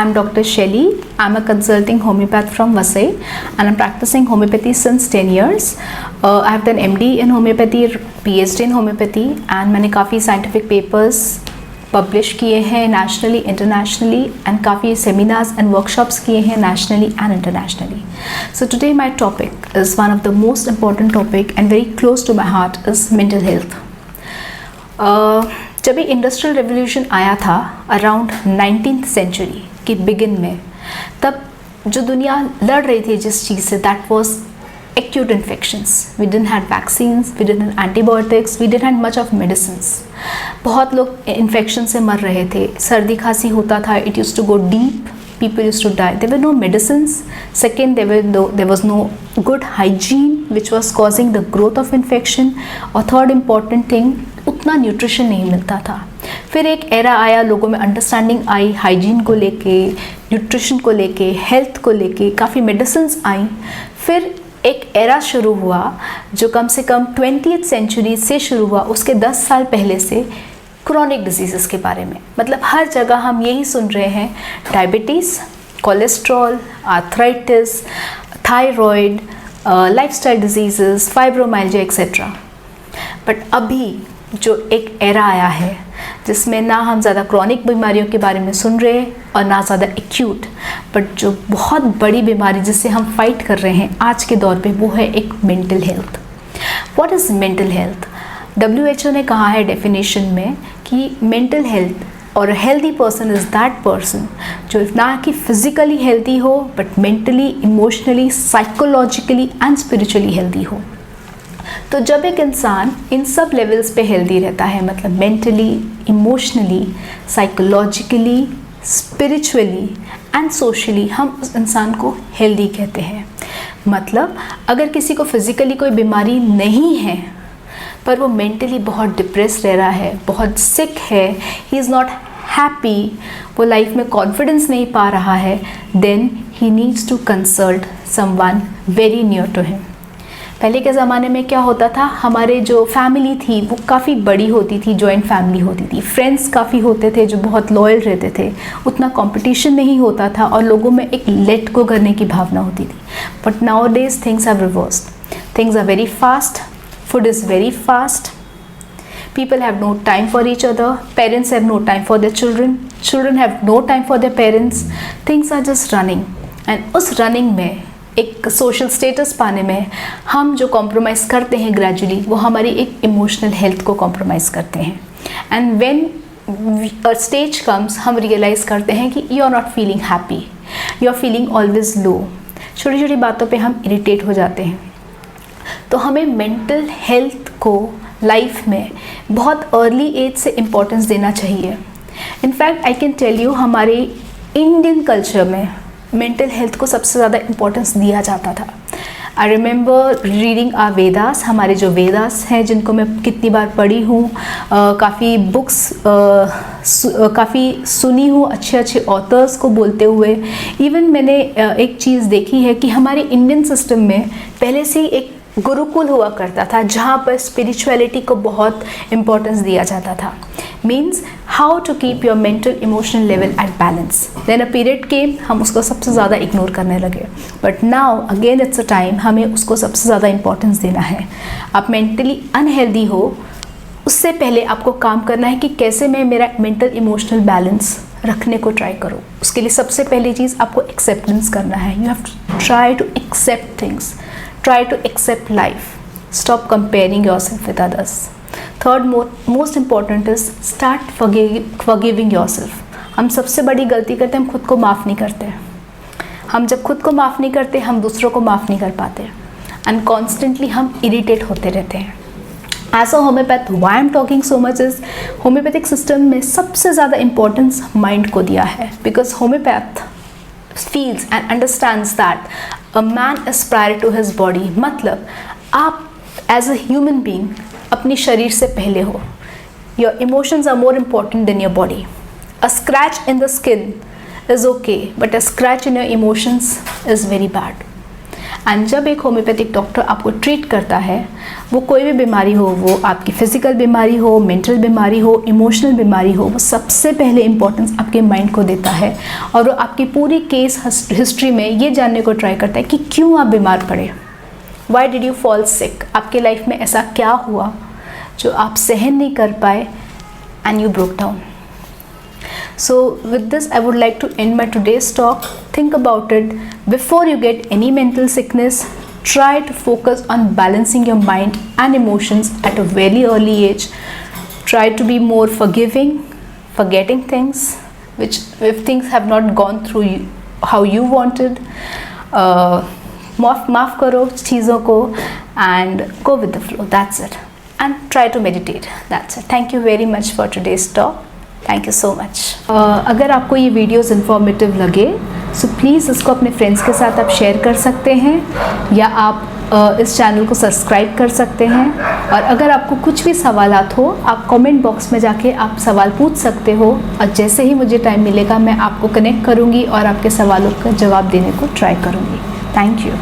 I'm Dr. Shelly. I'm a consulting homeopath from Vasai and I'm practicing homeopathy since 10 years. I have done MD in homeopathy, PhD in homeopathy and मैंने काफ़ी scientific papers publish किए हैं nationally, internationally and काफ़ी seminars and workshops किए हैं nationally and internationally. So today my topic is one of the most important topic and very close to my heart is mental health. जब ये industrial revolution आया था around 19th century के begin में, तब जो दुनिया लड़ रही थी जिस चीज़ से, that was acute infections. We didn't had vaccines, we didn't had antibiotics, we didn't had much of medicines. बहुत लोग इन्फेक्शन से मर रहे थे. सर्दी खांसी होता था, it used to go deep. People used to die. There were no medicines. Second, there was no good hygiene, which was causing the growth of infection. और third important thing, उतना न्यूट्रिशन नहीं मिलता था. फिर एक एरा आया, लोगों में अंडरस्टैंडिंग आई हाइजीन को लेके, न्यूट्रिशन को लेके, हेल्थ को लेके, काफ़ी मेडिसिन्स आई. फिर एक एरा शुरू हुआ जो कम से कम 20th सेंचुरी से शुरू हुआ, उसके 10 साल पहले से क्रॉनिक डिजीज़ के बारे में. मतलब हर जगह हम यही सुन रहे हैं, diabetes, cholesterol, arthritis, thyroid, lifestyle disease, fibromyalgia etcetera. But अभी जो एक एरा आया है जिसमें ना हम ज़्यादा क्रॉनिक बीमारियों के बारे में सुन रहे हैं और ना ज़्यादा एक्यूट, बट जो बहुत बड़ी बीमारी जिससे हम फाइट कर रहे हैं आज के दौर पे, वो है एक mental health. What is mental health? WHO ने कहा है डेफिनेशन में कि मेंटल हेल्थ और healthy person is that person जो ना कि फिज़िकली हेल्दी हो but mentally, emotionally, psychologically and spiritually healthy हो. तो जब एक इंसान इन सब लेवल्स पे हेल्दी रहता है, मतलब mentally, emotionally, psychologically, spiritually and socially, हम उस इंसान को हेल्दी कहते हैं. मतलब अगर किसी को फिज़िकली कोई बीमारी नहीं है पर वो मेंटली बहुत डिप्रेस रह रहा है, बहुत सिक है, ही इज़ नॉट हैप्पी, वो लाइफ में कॉन्फिडेंस नहीं पा रहा है, then he needs to consult someone very near to him. पहले के ज़माने में क्या होता था, हमारे जो फैमिली थी वो काफ़ी बड़ी होती थी, जॉइंट फैमिली होती थी, फ्रेंड्स काफ़ी होते थे जो बहुत लॉयल रहते थे, उतना कंपटीशन नहीं होता था और लोगों में एक लेट गो करने की भावना होती थी. But now days things have reversed. Things are very fast. Food is very fast. People have no time for each other. Parents have no time for their children. Children have no time for their parents. Things are just running. And उस running में एक social status पाने में हम जो compromise करते हैं gradually, वो हमारी एक emotional health को compromise करते हैं. And when a stage comes, हम realize करते हैं कि you are not feeling happy. You are feeling always low. छोटी छोटी बातों पे हम irritate हो जाते हैं. तो हमें मेंटल हेल्थ को लाइफ में बहुत अर्ली एज से इम्पोर्टेंस देना चाहिए. In fact I can tell you, हमारे इंडियन कल्चर में मेंटल हेल्थ को सबसे ज़्यादा इम्पोर्टेंस दिया जाता था. I remember reading a Vedas. हमारे जो वेदास हैं जिनको मैं कितनी बार पढ़ी हूँ, काफ़ी बुक्स काफ़ी सुनी हूँ अच्छे अच्छे ऑथर्स को बोलते हुए. इवन मैंने एक चीज़ देखी है कि हमारे इंडियन सिस्टम में पहले से ही एक गुरुकुल हुआ करता था जहाँ पर स्पिरिचुअलिटी को बहुत इम्पोर्टेंस दिया जाता था. Means how to keep your mental emotional level at balance. Then a period came, हम उसको सबसे ज़्यादा इग्नोर करने लगे. But now again it's a time हमें उसको सबसे ज़्यादा इम्पोर्टेंस देना है. आप मेंटली अनहेल्दी हो, उससे पहले आपको काम करना है कि कैसे मैं मेरा मेंटल इमोशनल बैलेंस रखने को ट्राई करूँ. उसके लिए सबसे पहली चीज़ आपको एक्सेप्टेंस करना है. You have to try to accept things. Try to accept life. Stop comparing yourself with others. Third, most important is start forgiving yourself. हम सबसे बड़ी गलती करते हैं, हम खुद को माफ़ नहीं करते. हम जब खुद को माफ़ नहीं करते, हम दूसरों को माफ़ नहीं कर पाते. And constantly हम irritate होते रहते हैं. As a homeopath, why I'm talking so much is homeopathic system में सबसे ज़्यादा importance mind को दिया है. Because homeopath feels and understands that a man is prior to his body. मतलब आप as a human being अपनी शरीर से पहले हो. Your emotions are more important than your body. A scratch in the skin is okay, but a scratch in your emotions is very bad. And जब एक homeopathic doctor आपको treat करता है, वो कोई भी बीमारी हो, वो आपकी फिजिकल बीमारी हो, मेंटल बीमारी हो, इमोशनल बीमारी हो, वो सबसे पहले इंपॉर्टेंस आपके माइंड को देता है और वो आपकी पूरी केस हिस्ट्री में ये जानने को ट्राई करता है कि क्यों आप बीमार पड़े, why did you fall sick, आपके लाइफ में ऐसा क्या हुआ जो आप सहन नहीं कर पाए and you broke down. So with this I would like to end my today's talk. Think about it before you get any mental sickness. Try to focus on balancing your mind and emotions at a very early age. Try to be more forgiving, forgetting things which if things have not gone through you, how you wanted. माफ़ करो चीज़ों को and go with the flow. That's it. And try to meditate. That's it. Thank you very much for today's talk. Thank you so much. अगर आपको ये videos informative लगे so please इसको अपने फ्रेंड्स के साथ आप शेयर कर सकते हैं या आप इस चैनल को सब्सक्राइब कर सकते हैं. और अगर आपको कुछ भी सवालात हो आप कमेंट बॉक्स में जाके आप सवाल पूछ सकते हो और जैसे ही मुझे टाइम मिलेगा मैं आपको कनेक्ट करूँगी और आपके सवालों का जवाब देने को ट्राई करूँगी. Thank you.